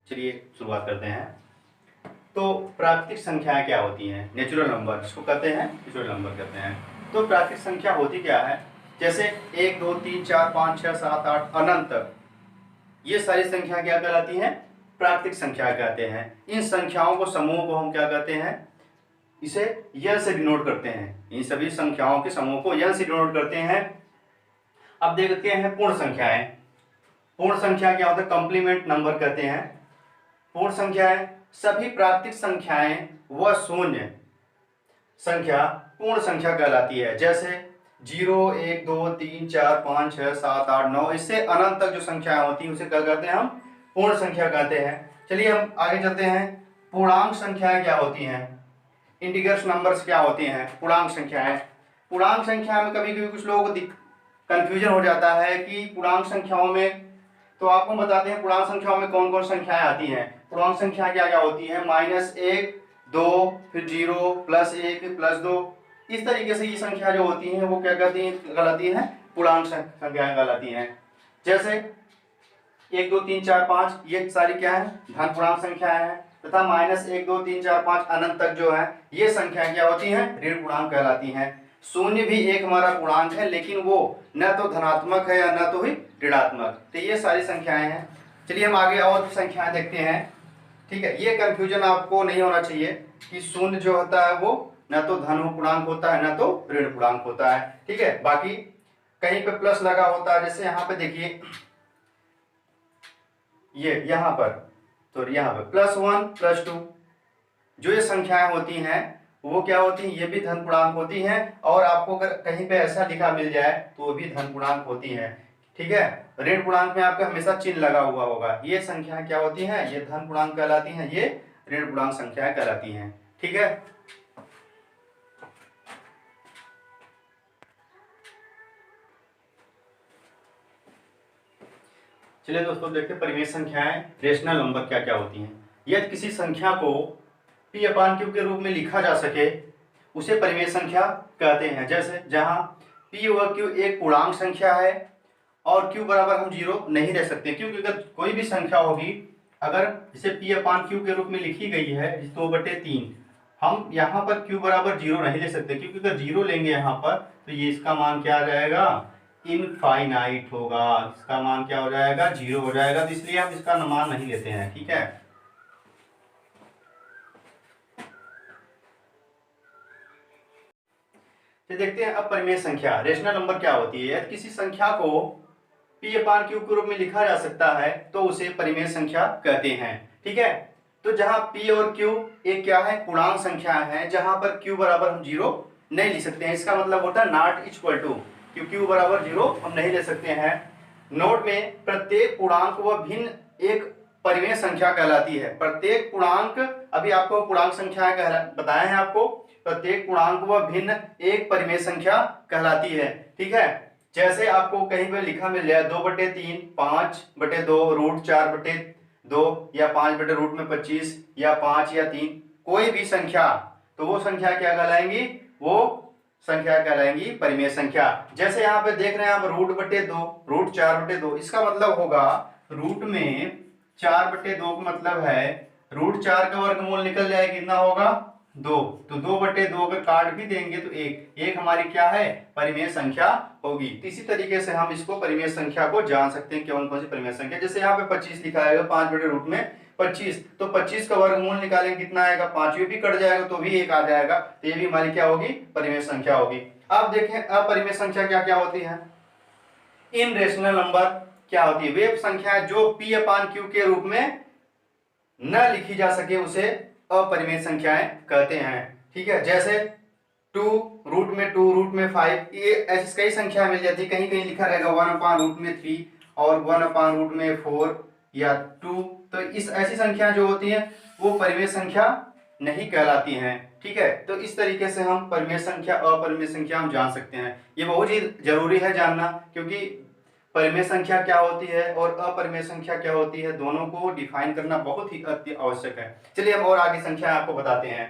चलिए शुरुआत करते हैं। तो प्राकृतिक संख्याएं क्या होती हैं? नेचुरल नंबर जिसको कहते हैं, नेचुरल नंबर कहते हैं। तो प्राकृतिक संख्या होती क्या है? जैसे 1 2 3 4 5 6 7 8 अनंत तक, ये सारी संख्या क्या कहलाती हैं? प्राकृतिक संख्या कहते हैं। इन संख्याओं को, समूह को हम क्या कहते हैं? इसे यन से डिनोट करते हैं। इन सभी संख्याओं के समूह को यन से डिनोट करते हैं। अब देखते हैं पूर्ण संख्याएं। पूर्ण संख्या क्या होता है? कंप्लीमेंट नंबर कहते हैं। पूर्ण संख्याएं सभी प्राकृतिक संख्याएं व शून्य संख्या पूर्ण संख्या कहलाती है। जैसे 0 1 2 3 4 5 6 7 8 9 इससे अनंत तक जो संख्याएं होती हैं उसे क्या कहते हैं? हम पूर्ण संख्या कहते हैं। चलिए हम आगे चलते हैं। पूर्णांक संख्याएं क्या होती हैं? इंटीजर्स नंबर्स क्या होती हैं? पूर्णांक संख्याएं। पूर्णांक संख्या में कभी कभी कुछ लोगों को कंफ्यूजन हो जाता है कि पूर्णांक संख्याओं में, तो आपको बताते हैं पूर्णांक संख्याओं में कौन कौन संख्याएं आती हैं। पूर्णांक संख्या क्या क्या होती है? -1 2 फिर 0 +1 +2 इस तरीके से ये संख्या जो होती है वो क्या कहलाती है? पूर्णांक संख्याएं कहलाती हैं। जैसे 1 2 3 4 5 ये सारी क्या है? धन पूर्णांक संख्याएं हैं। तथा -1 2 3 4 5 अनंत तक जो है ये संख्याएं क्या होती हैं? ऋण पूर्णांक कहलाती हैं। शून्य भी एक हमारा पूर्णांक है, लेकिन वो न तो धनात्मक है या न तो ही ऋणात्मक। तो ये सारी संख्याएं हैं। चलिए हम आगे और भी संख्याएं देखते हैं। ठीक है, ये कंफ्यूजन आपको नहीं होना चाहिए कि शून्य जो होता है वो न तो धन पूर्णांक होता है न तो ऋण पूर्णांक होता है। ठीक है, बाकी कहीं पे प्लस लगा होता है। जैसे यहाँ पे देखिए, ये यहाँ पर, तो यहाँ पे +1 +2 जो ये संख्याएं होती हैं वो क्या होती हैं? ये भी धन पूर्णांक होती हैं। और आपको अगर कहीं पे ऐसा लिखा मिल जाए तो वो भी धन पूर्णांक होती हैं। ठीक है, ऋण पूर्णांक में आपका हमेशा चिन्ह लगा हुआ होगा। ये संख्याएं क्या होती हैं? ये धन पूर्णांक कहलाती हैं, ये ऋण पूर्णांक संख्याएं कहलाती हैं। ठीक है, चलिए दोस्तों देखते हैं परिमेय संख्याएं, रेशनल नंबर क्या क्या होती हैं। यदि किसी संख्या को P/Q के रूप में लिखा जा सके उसे परिमेय संख्या कहते हैं। जैसे जहां P व Q एक पूर्णांक संख्या है और Q बराबर हम 0 नहीं ले सकते, क्योंकि अगर कोई भी संख्या होगी, अगर जिसे P/Q के रूप में लिखी गई है 2/3, हम यहाँ पर Q बराबर 0 नहीं ले सकते, क्योंकि अगर 0 लेंगे यहाँ पर तो ये इसका मान क्या आ जाएगा? इनफाइनाइट होगा। इसका मान क्या हो जाएगा? 0 हो जाएगा। तो इसलिए हम इसका मान नहीं लेते हैं। ठीक है, तो देखते हैं अब परिमेय संख्या, रेशनल नंबर क्या होती है। यदि किसी संख्या को P/Q के रूप में लिखा जा सकता है तो उसे परिमेय संख्या कहते हैं। ठीक है, तो जहां P और Q एक क्या है? पूर्णांक संख्या है, जहां पर Q बराबर हम 0 नहीं लिख सकते हैं। इसका मतलब होता है नॉट इक्वल टू, Q बराबर 0 हम नहीं ले सकते हैं। नोट में प्रत्येक पूर्णांक व भिन्न एक परिमेय संख्या कहलाती है। प्रत्येक पूर्णांक, अभी आपको पूर्णांक संख्या बताया है आपको, प्रत्येक पूर्णांक व भिन्न एक परिमेय संख्या कहलाती है। ठीक है, जैसे आपको कहीं पे लिखा मिल जाए 2/3 5/2 √4/2 या 5/√25 या 5 या 3 कोई भी संख्या, तो वो संख्या क्या कहलाएंगी? वो संख्या कहलाएंगी परिमेय संख्या। जैसे यहाँ पे देख रहे हैं आप √/2 √4/2, इसका मतलब होगा रूट में 4/2 का मतलब है √4 का वर्गमूल निकल जाए, कितना होगा? 2। तो 2/2 अगर काट भी देंगे तो एक हमारी क्या है? परिमेय संख्या होगी। तो इसी तरीके से हम इसको परिमेय संख्या को जान सकते हैं, कौन कौन सी परिमेय संख्या। जैसे यहाँ पे 25 लिखा है 5/√25, तो 25 का वर्गमूल निकालेंगे कितना आएगा? 5 भी कट जाएगा तो भी 1 आ जाएगा, तो ये भी हमारी क्या होगी? परिमेय संख्या होगी। अब देखें अपरिमेय संख्या क्या क्या होती है। इन रेशनल नंबर क्या होती है? वे संख्या जो P/Q के रूप में न लिखी जा सके उसे अपरिमेय संख्याएं कहते हैं। ठीक है, जैसे 2 √2 ये ऐसी कई संख्या मिल जाती है। कहीं कहीं लिखा रहेगा 1/√3 और 1/4 या 2, तो इस ऐसी संख्या जो होती है वो परिमेय संख्या नहीं कहलाती हैं। ठीक है, तो इस तरीके से हम परिमेय संख्या अपरिमेय संख्या हम जान सकते हैं। ये बहुत ही जरूरी है जानना, क्योंकि परिमेय संख्या क्या होती है और अपरिमेय संख्या क्या होती है, दोनों को डिफाइन करना बहुत ही अति आवश्यक है। चलिए हम और आगे संख्या आपको बताते हैं।